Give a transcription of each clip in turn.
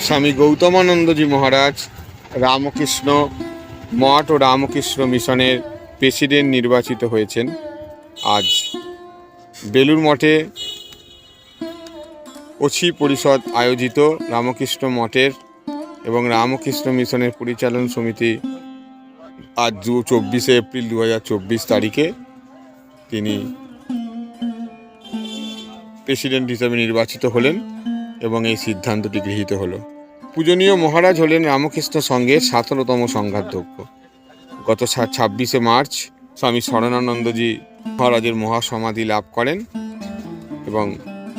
স্বামী গৌতমানন্দজি মহারাজ রামকৃষ্ণ মঠ ও রামকৃষ্ণ মিশনের প্রেসিডেন্ট নির্বাচিত হয়েছেন। আজ বেলুর মঠে অছি পরিষদ আয়োজিত রামকৃষ্ণ মঠের এবং রামকৃষ্ণ মিশনের পরিচালন সমিতি আজ 24শে এপ্রিল 2024 তারিখে তিনি প্রেসিডেন্ট হিসেবে নির্বাচিত হলেন এবং এই সিদ্ধান্তটি গৃহীত হলো। পূজনীয় মহারাজ হলেন রামকৃষ্ণ সংঘের 17তম সংঘাধ্যক্ষ। গত 26শে মার্চ স্বামী শরণানন্দজি মহারাজের মহাসমাধি লাভ করেন এবং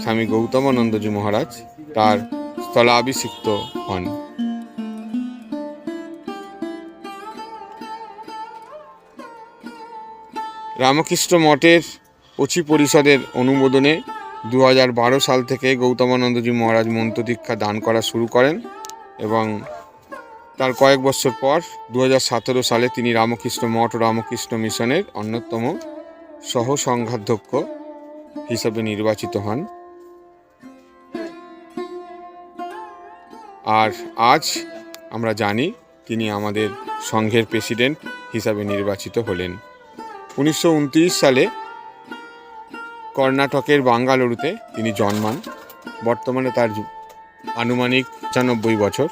স্বামী গৌতমানন্দজি মহারাজ তার স্থলাভিষিক্ত হন। রামকৃষ্ণ মঠের অছি পরিষদের অনুমোদনে 2012 সাল থেকে গৌতমানন্দজি মহারাজ মন্ত্র দীক্ষা দান করা শুরু করেন এবং তার কয়েক বছর পর 2017 সালে তিনি রামকৃষ্ণ মঠ ও রামকৃষ্ণ মিশনের অন্যতম সহ সংঘাধ্যক্ষ হিসেবে নির্বাচিত হন। আর আজ আমরা জানি তিনি আমাদের সংঘের প্রেসিডেন্ট হিসাবে নির্বাচিত হলেন। 1929 সালে কর্ণাটকের বাঙ্গালুরুতে তিনি জন্মান। বর্তমানে তার আনুমানিক 95 বছর।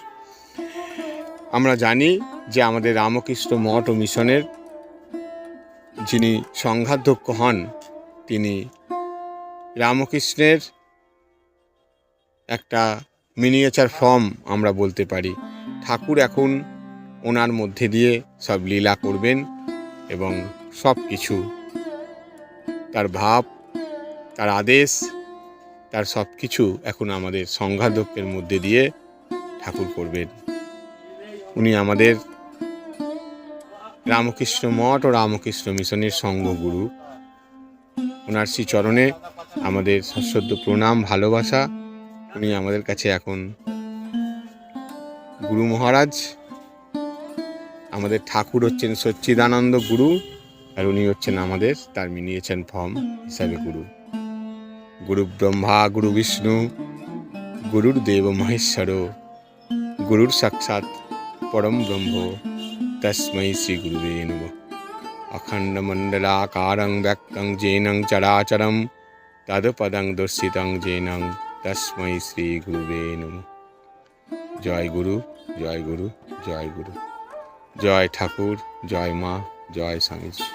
আমরা জানি যে আমাদের রামকৃষ্ণ মঠ ও মিশনের যিনি সংঘাধ্যক্ষ হন তিনি রামকৃষ্ণের একটা মিনিয়েচার ফর্ম আমরা বলতে পারি। ঠাকুর এখন ওনার মধ্যে দিয়ে সব লীলা করবেন এবং সব কিছু তার ভাব, তার আদেশ, তার সব কিছু এখন আমাদের সংঘাধ্যক্ষের মধ্যে দিয়ে ঠাকুর করবেন। উনি আমাদের রামকৃষ্ণ মঠ ও রামকৃষ্ণ মিশনের সংঘগুরু। ওনার শ্রীচরণে আমাদের সশ্রদ্ধ প্রণাম, ভালোবাসা। উনি আমাদের কাছে এখন গুরু মহারাজ। আমাদের ঠাকুর হচ্ছেন সচ্চিদানন্দ গুরু আর উনি হচ্ছেন আমাদের তার মিনিয়েছেন ফর্ম হিসাবে গুরু। গুরু ব্রহ্মা গুরু বিষ্ণু গুরুর দেব মহেশ্বর গুরুর সাক্ষাৎ পরম ব্রহ্ম তস্मै শ্রী গুরুবে নমঃ। অখণ্ড মণ্ডলাকারং ব্যক্তং যেনং চরাচরম তদপদং দর্শিতং যেনং তস্मै শ্রী গুরুবে নমঃ। জয় গুরু, জয় গুরু, জয় গুরু, জয় ঠাকুর, জয় মা, জয় স্বামীজি।